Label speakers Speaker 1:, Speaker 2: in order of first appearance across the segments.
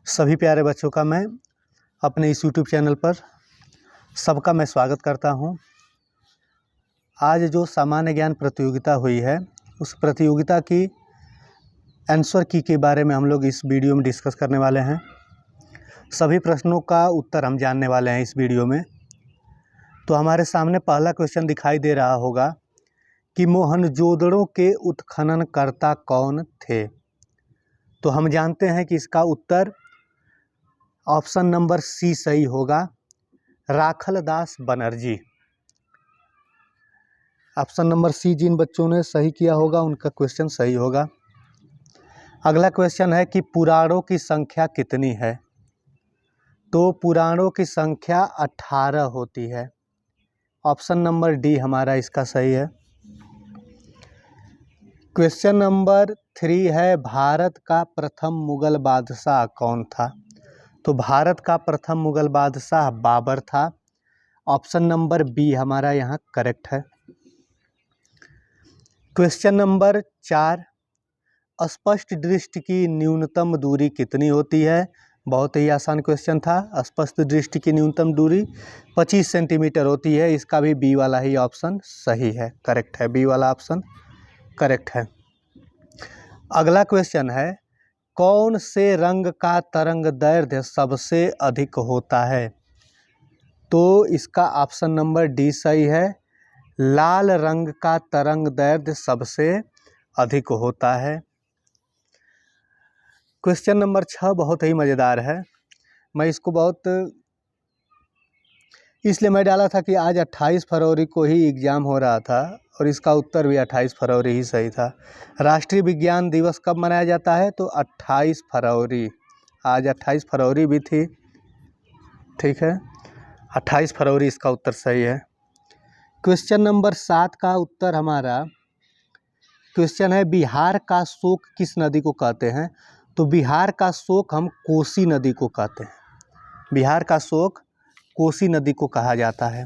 Speaker 1: सभी प्यारे बच्चों का मैं अपने इस YouTube चैनल पर सबका मैं स्वागत करता हूं। आज जो सामान्य ज्ञान प्रतियोगिता हुई है उस प्रतियोगिता की आंसर की के बारे में हम लोग इस वीडियो में डिस्कस करने वाले हैं। सभी प्रश्नों का उत्तर हम जानने वाले हैं इस वीडियो में। तो हमारे सामने पहला क्वेश्चन दिखाई दे रहा होगा कि मोहनजोदड़ो के उत्खननकर्ता कौन थे। तो हम जानते हैं कि इसका उत्तर ऑप्शन नंबर सी सही होगा, Rakhaldas Banerjee. Option number C जिन बच्चों ने सही किया होगा उनका क्वेश्चन सही होगा। अगला क्वेश्चन है कि पुराणों की संख्या कितनी है। तो पुराणों की संख्या 18 होती है। ऑप्शन नंबर डी हमारा इसका सही है। क्वेश्चन नंबर 3 है, भारत का प्रथम मुगल बादशाह कौन था। तो भारत का प्रथम मुगल बादशाह बाबर था। ऑप्शन नंबर बी हमारा यहाँ करेक्ट है। क्वेश्चन नंबर 4, स्पष्ट दृष्टि की न्यूनतम दूरी कितनी होती है। बहुत ही आसान क्वेश्चन था। स्पष्ट दृष्टि की न्यूनतम दूरी 25 सेंटीमीटर होती है। इसका भी बी वाला ही ऑप्शन सही है, करेक्ट है। बी वाला ऑप्शन करेक्ट है। अगला क्वेश्चन है, कौन से रंग का तरंग दैर्ध्य सबसे अधिक होता है। तो इसका ऑप्शन नंबर डी सही है, लाल रंग का तरंग दैर्ध्य सबसे अधिक होता है। क्वेश्चन नंबर 6 बहुत ही मज़ेदार है। मैं इसको इसलिए मैं डाला था कि आज 28 फरवरी को ही एग्ज़ाम हो रहा था और इसका उत्तर भी 28 फरवरी ही सही था। राष्ट्रीय विज्ञान दिवस कब मनाया जाता है। तो 28 फरवरी। आज 28 फरवरी भी थी, ठीक है। 28 फरवरी इसका उत्तर सही है। क्वेश्चन नंबर 7 का उत्तर हमारा क्वेश्चन है, बिहार का शोक किस नदी को कहते हैं। तो बिहार का शोक हम कोसी नदी को कहते हैं। बिहार का शोक कोसी नदी को कहा जाता है।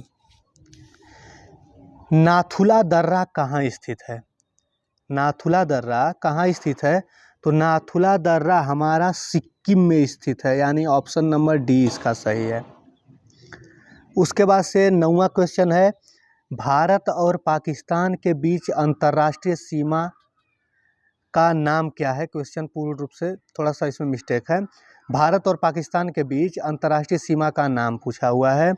Speaker 1: नाथुला दर्रा कहाँ स्थित है। नाथुला दर्रा कहाँ स्थित है। तो नाथुला दर्रा हमारा सिक्किम में स्थित है, यानी ऑप्शन नंबर डी इसका सही है। उसके बाद से 9वां क्वेश्चन है, भारत और पाकिस्तान के बीच अंतर्राष्ट्रीय सीमा का नाम क्या है। क्वेश्चन पूर्ण रूप से थोड़ा सा इसमें मिस्टेक है। भारत और पाकिस्तान के बीच अंतर्राष्ट्रीय सीमा का नाम पूछा हुआ है।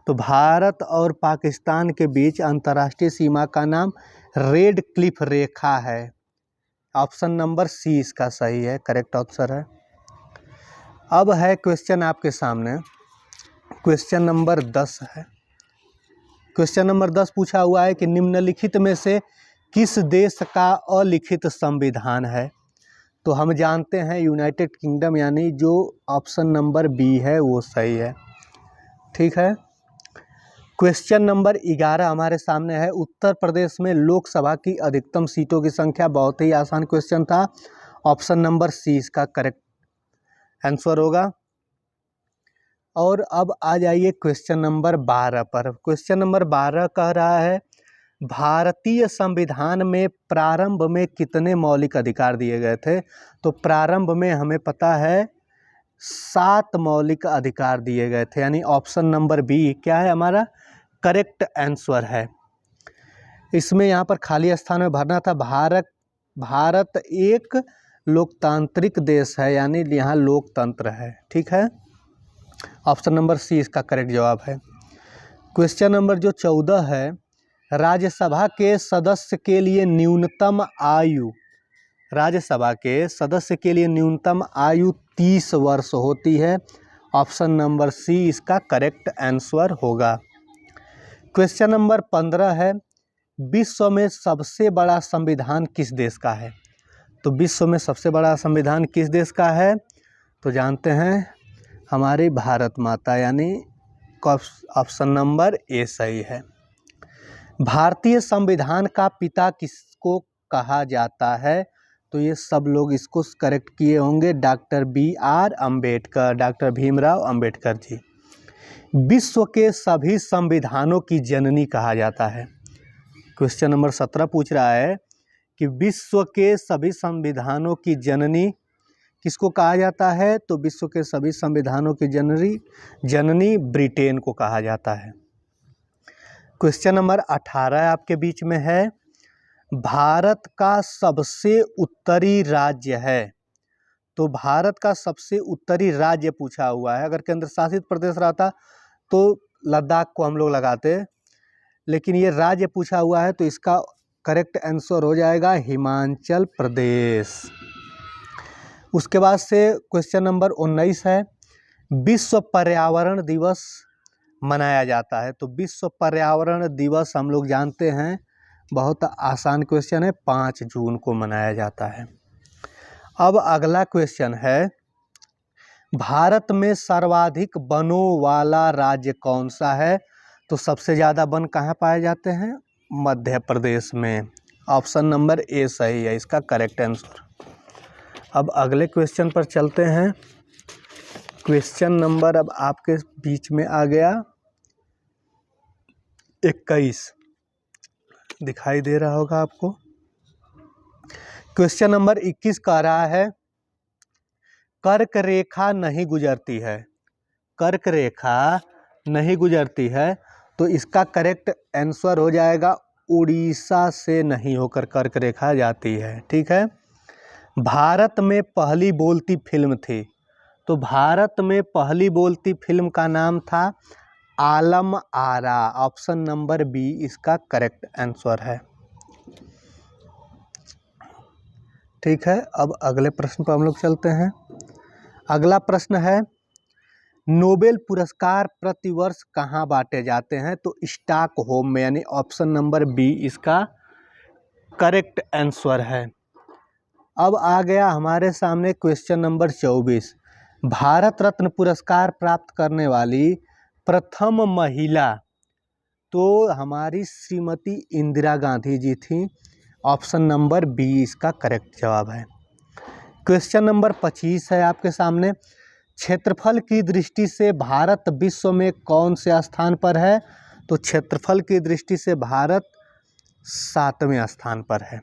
Speaker 1: तो भारत और पाकिस्तान के बीच अंतर्राष्ट्रीय सीमा का नाम रेड क्लिफ रेखा है। ऑप्शन नंबर सी इसका सही है, करेक्ट आंसर है। अब है क्वेश्चन आपके सामने, क्वेश्चन नंबर 10 है। क्वेश्चन नंबर 10 पूछा हुआ है कि निम्नलिखित में से किस देश का अलिखित संविधान है। तो हम जानते हैं यूनाइटेड किंगडम, यानी जो ऑप्शन नंबर बी है वो सही है, ठीक है। क्वेश्चन नंबर 11 हमारे सामने है, उत्तर प्रदेश में लोकसभा की अधिकतम सीटों की संख्या। बहुत ही आसान क्वेश्चन था। ऑप्शन नंबर सी इसका करेक्ट आंसर होगा। और अब आ जाइए क्वेश्चन नंबर 12 पर। क्वेश्चन नंबर 12 कह रहा है, भारतीय संविधान में प्रारंभ में कितने मौलिक अधिकार दिए गए थे। तो प्रारंभ में हमें पता है 7 मौलिक अधिकार दिए गए थे, यानी ऑप्शन नंबर बी क्या है हमारा करेक्ट आंसर है। इसमें यहाँ पर खाली स्थान में भरना था। भारत एक लोकतांत्रिक देश है, यानी यहाँ लोकतंत्र है, ठीक है। ऑप्शन नंबर सी इसका करेक्ट जवाब है। क्वेश्चन नंबर जो 14 है, राज्यसभा के सदस्य के लिए न्यूनतम आयु, राज्यसभा के सदस्य के लिए न्यूनतम आयु 30 वर्ष होती है। ऑप्शन नंबर सी इसका करेक्ट आंसर होगा। क्वेश्चन नंबर 15 है, विश्व में सबसे बड़ा संविधान किस देश का है। तो विश्व में सबसे बड़ा संविधान किस देश का है। तो जानते हैं हमारी भारत माता, यानी ऑप्शन नंबर ए सही है। भारतीय संविधान का पिता किसको कहा जाता है। तो ये सब लोग इसको करेक्ट किए होंगे, doctor BR Ambedkar, doctor Bhimrao Ambedkar ji. विश्व के सभी संविधानों की जननी कहा जाता है। क्वेश्चन नंबर 17 पूछ रहा है कि विश्व के सभी संविधानों की जननी किसको कहा जाता है? तो विश्व के सभी संविधानों की जननी ब्रिटेन को कहा जाता है। क्वेश्चन नंबर 18 आपके बीच में है, भारत का सबसे उत्तरी राज्य है। तो भारत का सबसे उत्तरी राज्य पूछा हुआ है। अगर केंद्र शासित प्रदेश रहता तो लद्दाख को हम लोग लगाते, लेकिन ये राज्य पूछा हुआ है तो इसका करेक्ट आंसर हो जाएगा हिमाचल प्रदेश। उसके बाद से क्वेश्चन नंबर 19 है, विश्व पर्यावरण दिवस मनाया जाता है। तो विश्व पर्यावरण दिवस हम लोग जानते हैं, बहुत आसान क्वेश्चन है, 5 जून को मनाया जाता है। अब अगला क्वेश्चन है, भारत में सर्वाधिक वनों वाला राज्य कौन सा है? तो सबसे ज़्यादा वन कहाँ पाए जाते हैं? मध्य प्रदेश में। ऑप्शन नंबर ए सही है इसका करेक्ट आंसर। अब अगले क्वेश्चन पर चलते हैं। क्वेश्चन नंबर अब आपके बीच में आ गया 21, दिखाई दे रहा होगा आपको। क्वेश्चन नंबर 21 कह रहा है, कर्क रेखा नहीं गुजरती है। कर्क रेखा नहीं गुजरती है तो इसका करेक्ट आंसर हो जाएगा उड़ीसा से नहीं होकर कर्क रेखा जाती है। ठीक है। भारत में पहली बोलती फिल्म थी। तो भारत में पहली बोलती फिल्म का नाम था Alam Ara. Option number B इसका करेक्ट आंसर है। ठीक है। अब अगले प्रश्न पर हम लोग चलते हैं। अगला प्रश्न है, नोबेल पुरस्कार प्रतिवर्ष कहाँ बांटे जाते हैं? तो स्टॉकहोम में, यानी ऑप्शन नंबर बी इसका करेक्ट आंसर है। अब आ गया हमारे सामने क्वेश्चन नंबर 24, भारत रत्न पुरस्कार प्राप्त करने वाली प्रथम महिला तो हमारी श्रीमती इंदिरा गांधी जी थी। ऑप्शन नंबर बी इसका करेक्ट जवाब है। क्वेश्चन नंबर 25 है आपके सामने, क्षेत्रफल की दृष्टि से भारत विश्व में कौन से स्थान पर है? तो क्षेत्रफल की दृष्टि से भारत 7वें स्थान पर है।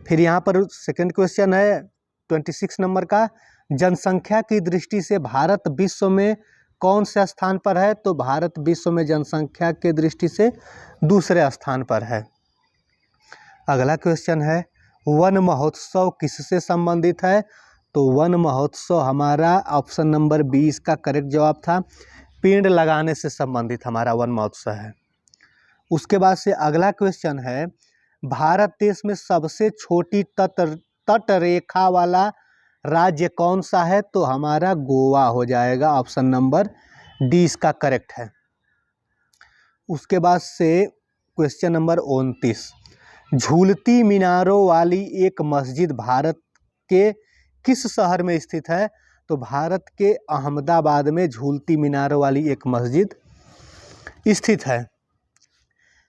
Speaker 1: फिर यहाँ पर सेकंड क्वेश्चन है 26 नंबर का, जनसंख्या की दृष्टि से भारत विश्व में कौन से स्थान पर है? तो भारत विश्व में जनसंख्या के दृष्टि से दूसरे स्थान पर है। अगला क्वेश्चन है, वन महोत्सव किससे संबंधित है? तो वन महोत्सव हमारा ऑप्शन नंबर 20 का करेक्ट जवाब था, पेड़ लगाने से संबंधित हमारा वन महोत्सव है। उसके बाद से अगला क्वेश्चन है, भारत देश में सबसे छोटी तट रेखा वाला राज्य कौन सा है? तो हमारा गोवा हो जाएगा। ऑप्शन नंबर डी इसका करेक्ट है। उसके बाद से क्वेश्चन नंबर 29, झूलती मीनारों वाली एक मस्जिद भारत के किस शहर में स्थित है? तो भारत के अहमदाबाद में झूलती मीनारों वाली एक मस्जिद स्थित है।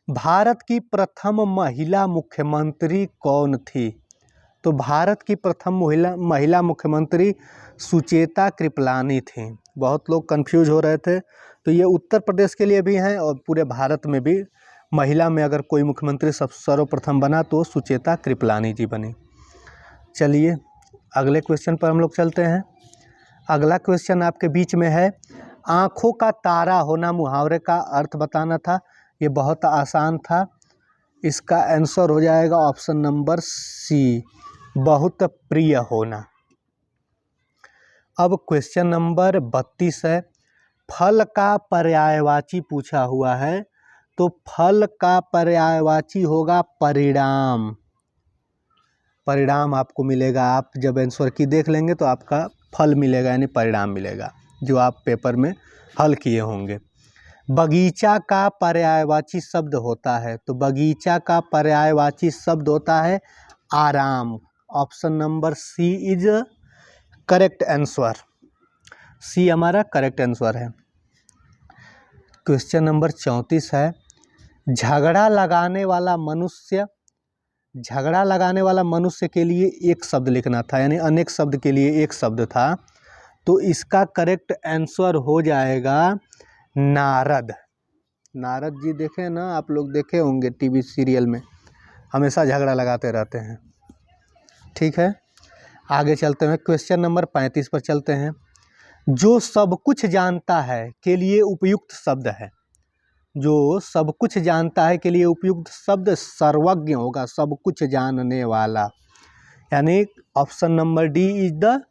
Speaker 1: भारत की प्रथम महिला मुख्यमंत्री कौन थी? तो भारत की प्रथम महिला मुख्यमंत्री सुचेता कृपलानी थी। बहुत लोग कंफ्यूज हो रहे थे, तो ये उत्तर प्रदेश के लिए भी हैं और पूरे भारत में भी महिला में अगर कोई मुख्यमंत्री सर्वप्रथम बना तो सुचेता कृपलानी जी बनी। चलिए अगले क्वेश्चन पर हम लोग चलते हैं। अगला क्वेश्चन आपके बीच में है, आँखों का तारा होना मुहावरे का अर्थ बताना था। ये बहुत आसान था, इसका आंसर हो जाएगा ऑप्शन नंबर सी, बहुत प्रिय होना। अब क्वेश्चन नंबर 32 है, फल का पर्यायवाची पूछा हुआ है। तो फल का पर्यायवाची होगा परिणाम। परिणाम आपको मिलेगा, आप जब आंसर की देख लेंगे तो आपका फल मिलेगा, यानी परिणाम मिलेगा जो आप पेपर में हल किए होंगे। बगीचा का पर्यायवाची शब्द होता है। तो बगीचा का पर्यायवाची शब्द होता है आराम। Option number C is correct answer. C हमारा करेक्ट आंसर है। क्वेश्चन नंबर 34 है, झगड़ा लगाने वाला मनुष्य के लिए एक शब्द लिखना था, यानी अनेक शब्द के लिए एक शब्द था। तो इसका करेक्ट आंसर हो जाएगा नारद। नारद जी देखे ना, आप लोग देखे होंगे टीवी सीरियल में, हमेशा झगड़ा लगाते रहते हैं। ठीक है। आगे चलते हैं, क्वेश्चन नंबर 35 पर चलते हैं। जो सब कुछ जानता है के लिए उपयुक्त शब्द है। जो सब कुछ जानता है के लिए उपयुक्त शब्द सर्वज्ञ होगा, सब कुछ जानने वाला, यानी option number D is the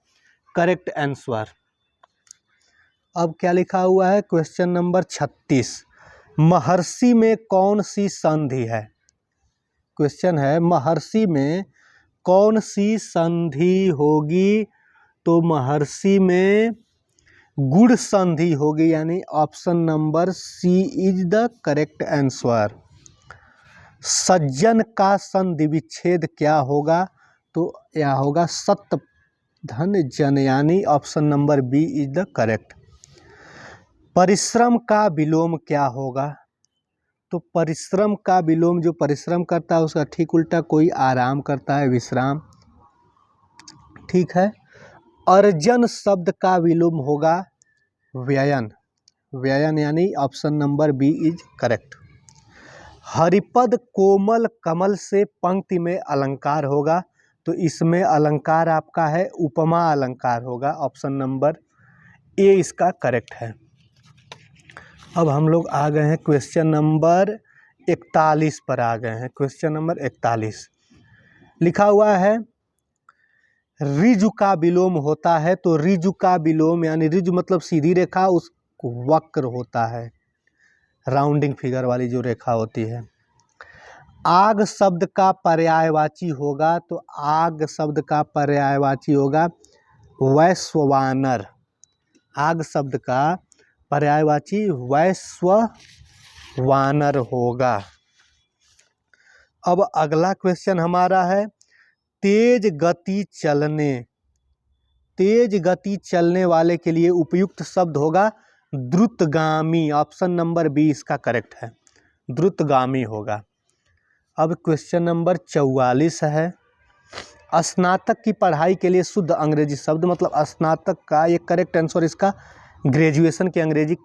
Speaker 1: correct answer. अब क्या लिखा हुआ है, क्वेश्चन नंबर 36, महर्षि में कौन सी संधि है। क्वेश्चन है महर्षि में कौन सी संधि होगी, तो महर्षि में गुण संधि होगी, यानी option number C is the correct answer. सज्जन का संधि विच्छेद क्या होगा, तो यह होगा सत्य धन जन, यानी option number B is the correct. परिश्रम का विलोम क्या होगा, तो परिश्रम का विलोम, जो परिश्रम करता है उसका ठीक उल्टा कोई आराम करता है, विश्राम, ठीक है। अर्जन शब्द का विलोम होगा व्ययन, व्ययन, यानी option number B is correct. हरिपद कोमल कमल से पंक्ति में अलंकार होगा, तो इसमें अलंकार आपका है उपमा अलंकार होगा, ऑप्शन नंबर ए इसका करेक्ट है। अब हम लोग आ गए हैं क्वेश्चन नंबर 41 पर आ गए हैं। क्वेश्चन नंबर 41 लिखा हुआ है रिजु का विलोम होता है, तो रिजु का विलोम, यानी रिजु मतलब सीधी रेखा, उस वक्र होता है, राउंडिंग फिगर वाली जो रेखा होती है। आग शब्द का पर्यायवाची होगा, तो आग शब्द का पर्यायवाची होगा वैश्वानर। आग शब्द का पर्यायवाची वैश्वानर होगा। अब अगला क्वेश्चन हमारा है तेज गति चलने, तेज गति चलने वाले के लिए उपयुक्त शब्द होगा द्रुतगामी, ऑप्शन नंबर बी इसका करेक्ट है, द्रुतगामी होगा। अब क्वेश्चन नंबर 44 है, स्नातक की पढ़ाई के लिए शुद्ध अंग्रेजी शब्द, मतलब स्नातक का ये करेक्ट आंसर इसका ग्रेजुएशन की अंग्रेजी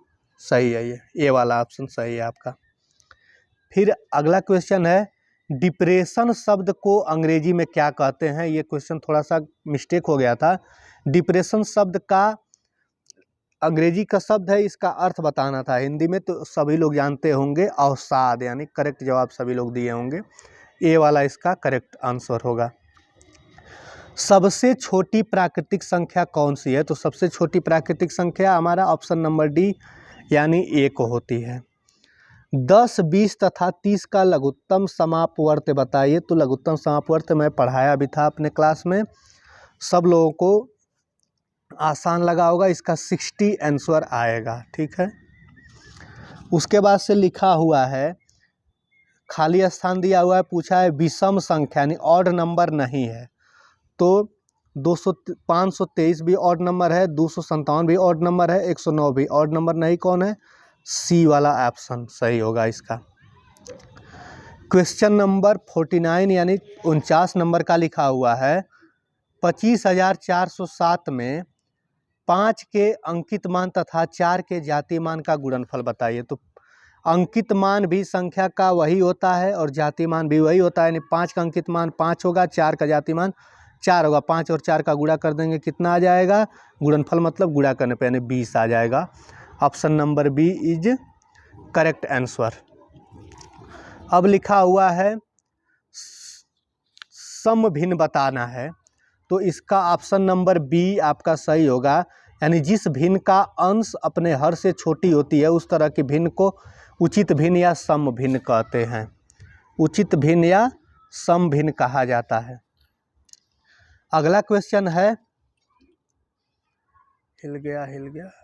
Speaker 1: सही है, ये वाला ऑप्शन सही है आपका। फिर अगला क्वेश्चन है डिप्रेशन शब्द को अंग्रेजी में क्या कहते हैं, ये क्वेश्चन थोड़ा सा मिस्टेक हो गया था। डिप्रेशन शब्द का अंग्रेजी का शब्द है, इसका अर्थ बताना था हिंदी में, तो सभी लोग जानते होंगे अवसाद, यानी करेक्ट जवाब सभी लोग दिए होंगे, ए वाला इसका करेक्ट आंसर होगा। सबसे छोटी प्राकृतिक संख्या कौन सी है, तो सबसे छोटी प्राकृतिक संख्या हमारा ऑप्शन नंबर डी यानी 1 होती है। 10, 20 तथा 30 का लघुत्तम समापवर्त बताइए, तो लघुत्तम समापवर्त मैं पढ़ाया भी था अपने क्लास में, सब लोगों को आसान लगा होगा, इसका 60 आंसर आएगा, ठीक है। उसके बाद से लिखा हुआ है खाली स्थान दिया हुआ है, पूछा है विषम संख्या यानी ऑड नंबर नहीं है, तो 523 भी ऑड नंबर है, 257 भी ऑड नंबर है, 109 भी ऑड नंबर नहीं, कौन है, सी वाला ऑप्शन सही होगा इसका। क्वेश्चन नंबर 49 यानी 49 नंबर का लिखा हुआ है 25,407 में 5 के अंकित मान तथा 4 के जाति मान का गुणनफल बताइए, तो अंकित मान भी संख्या का वही होता है और जाति मान भी वही होता है, यानी 5 का अंकित मान 5 होगा, 4 का जाति मान 4 होगा, 5 और 4 का गुणा कर देंगे कितना आ जाएगा, गुणनफल मतलब गुणा करने पे यानी 20 आ जाएगा, option number B is correct answer. अब लिखा हुआ है समभिन्न बताना है, तो इसका ऑप्शन नंबर बी आपका सही होगा, यानी जिस भिन्न का अंश अपने हर से छोटी होती है उस तरह के भिन्न को उचित भिन्न या सम भिन्न कहते हैं, उचित भिन्न या सम भिन्न कहा जाता है। अगला क्वेश्चन है, हिल गया,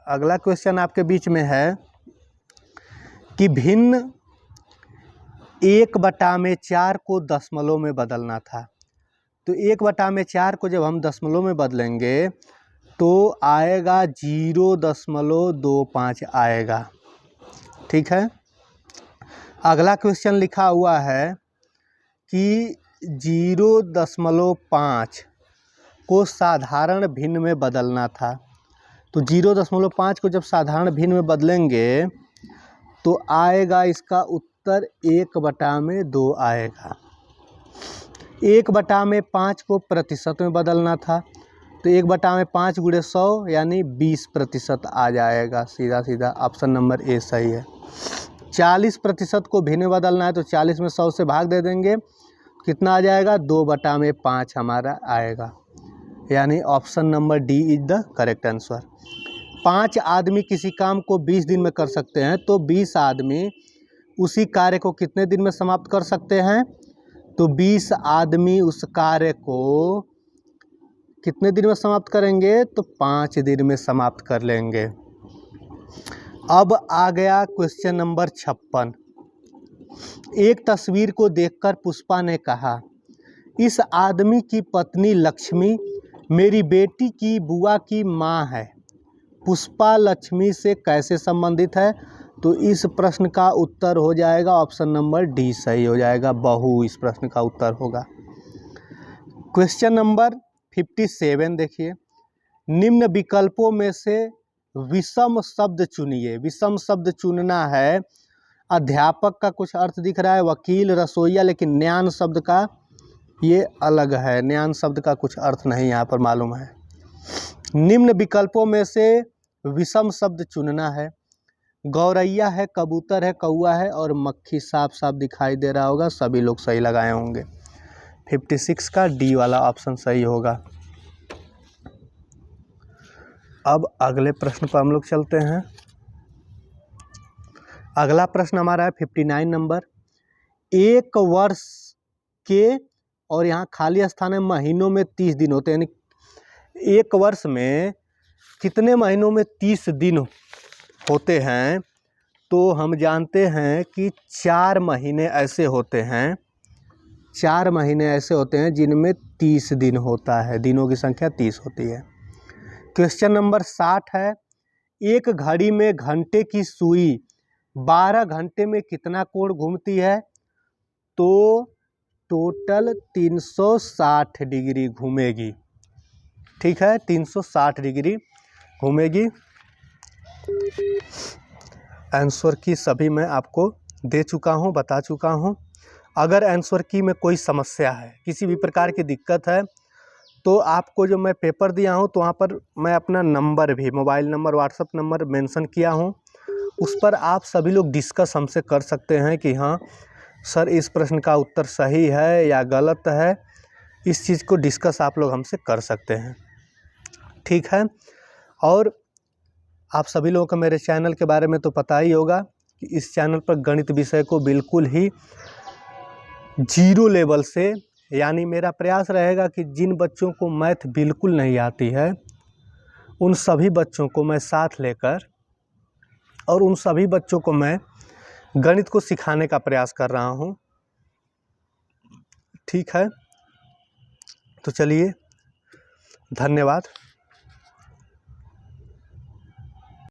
Speaker 1: अगला क्वेश्चन आपके बीच में है कि भिन्न 1/4 को दशमलव में बदलना था, तो 1/4 को जब हम दशमलव में बदलेंगे तो आएगा 0.25 आएगा, ठीक है। अगला क्वेश्चन लिखा हुआ है कि 0.5 को साधारण भिन्न में बदलना था, तो 0.5 को जब साधारण भिन्न में बदलेंगे तो आएगा इसका उत्तर 1/2 आएगा। 1/5 को प्रतिशत में बदलना था, तो 1/5 गुणे 100 यानी 20% आ जाएगा। सीधा सीधा ऑप्शन नंबर ए सही है। 40% को भी में बदलना है तो 40 में 100 से भाग दे देंगे, कितना आ जाएगा 2/5 हमारा आएगा, यानी option number D is the correct answer. 5 आदमी किसी काम को 20 दिन में कर सकते हैं तो 20 आदमी उसी कार्य को कितने दिन में समाप्त कर सकते हैं? तो 20 आदमी उस कार्य को कितने दिन में समाप्त करेंगे? तो 5 दिन में समाप्त कर लेंगे। अब आ गया क्वेश्चन नंबर 56। एक तस्वीर को देखकर पुष्पा ने कहा, इस आदमी की पत्नी लक्ष्मी मेरी बेटी की बुआ की माँ है। पुष्पा लक्ष्मी से कैसे संबंधित है? तो इस प्रश्न का उत्तर हो जाएगा ऑप्शन नंबर डी सही हो जाएगा, बहू इस प्रश्न का उत्तर होगा। क्वेश्चन नंबर 57 देखिए, निम्न विकल्पों में से विषम शब्द चुनिए। विषम शब्द चुनना है। अध्यापक का कुछ अर्थ दिख रहा है, वकील, रसोइया, लेकिन न्यान शब्द का ये अलग है। न्यान शब्द का कुछ अर्थ नहीं यहाँ पर मालूम है। निम्न विकल्पों में से विषम शब्द चुनना है। गौरैया है, कबूतर है, कौआ है और मक्खी साफ साफ दिखाई दे रहा होगा, सभी लोग सही लगाए होंगे। 56 का डी वाला ऑप्शन सही होगा। अब अगले प्रश्न पर हम लोग चलते हैं। अगला प्रश्न हमारा है 59 नंबर। एक वर्ष के, और यहाँ खाली स्थान है, महीनों में 30 दिन होते हैं, यानी एक वर्ष में कितने महीनों में 30 दिन होते हैं? तो हम जानते हैं कि 4 महीने ऐसे होते हैं, 4 महीने ऐसे होते हैं जिनमें 30 दिन होता है, दिनों की संख्या 30 होती है। क्वेश्चन नंबर 60 है, एक घड़ी में घंटे की सुई 12 घंटे में कितना कोण घूमती है? तो टोटल 360 डिग्री घूमेगी। ठीक है, 360 डिग्री घूमेगी। आंसर की सभी मैं आपको दे चुका हूँ, बता चुका हूँ। अगर आंसर की में कोई समस्या है, किसी भी प्रकार की दिक्कत है, तो आपको जो मैं पेपर दिया हूँ तो वहाँ पर मैं अपना नंबर भी, mobile number, WhatsApp number mention किया हूँ। उस पर आप सभी लोग डिस्कस हमसे कर सकते हैं कि हाँ सर इस प्रश्न का उत्तर सही है या गलत है। इस चीज़ को डिस्कस आप लोग हमसे कर सकते हैं। ठीक है, और आप सभी लोगों को मेरे चैनल के बारे में तो पता ही होगा कि इस चैनल पर गणित विषय को बिल्कुल ही 0 लेवल से, यानी मेरा प्रयास रहेगा कि जिन बच्चों को मैथ बिल्कुल नहीं आती है उन सभी बच्चों को मैं साथ लेकर और उन सभी बच्चों को मैं गणित को सिखाने का प्रयास कर रहा हूँ। ठीक है, तो चलिए, धन्यवाद।